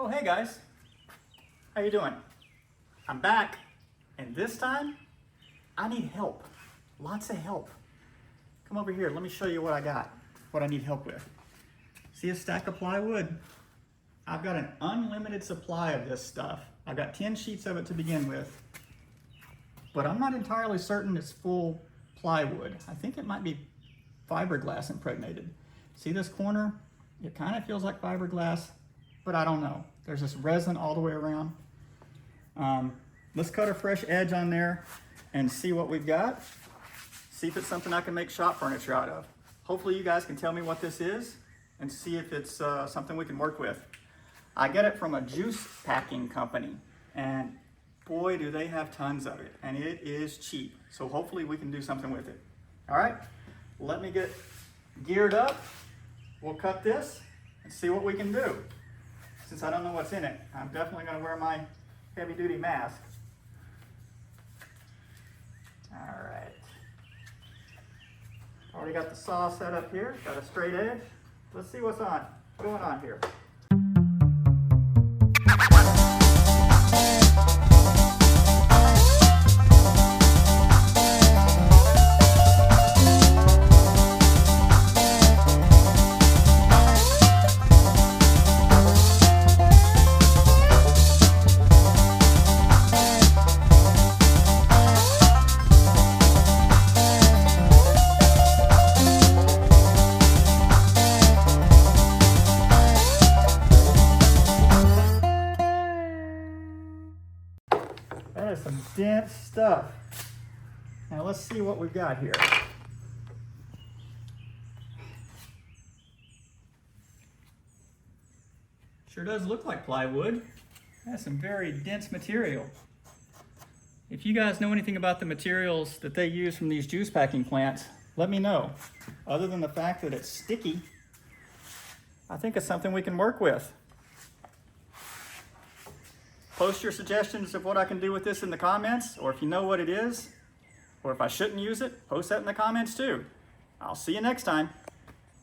Oh, hey guys, how you doing? I'm back, and this time, I need help, lots of help. Come over here, let me show you what I got, what I need help with. See a stack of plywood? I've got an unlimited supply of this stuff. I've got 10 sheets of it to begin with, but I'm not entirely certain it's full plywood. I think it might be fiberglass impregnated. See this corner? It kind of feels like fiberglass, but I don't know. There's this resin all the way around. Let's cut a fresh edge on there and see what we've got. See if it's something I can make shop furniture out of. Hopefully you guys can tell me what this is and see if it's something we can work with. I get it from a juice packing company, and boy, do they have tons of it, and it is cheap. So hopefully we can do something with it. All right, let me get geared up. We'll cut this and see what we can do. Since I don't know what's in it, I'm definitely gonna wear my heavy duty mask. All right. Already got the saw set up here, got a straight edge. Let's see what's going on here. That is some dense stuff. Now let's see what we've got here. Sure does look like plywood. That's some very dense material. If you guys know anything about the materials that they use from these juice packing plants, let me know. Other than the fact that it's sticky, I think it's something we can work with. Post your suggestions of what I can do with this in the comments, or if you know what it is, or if I shouldn't use it, post that in the comments too. I'll see you next time.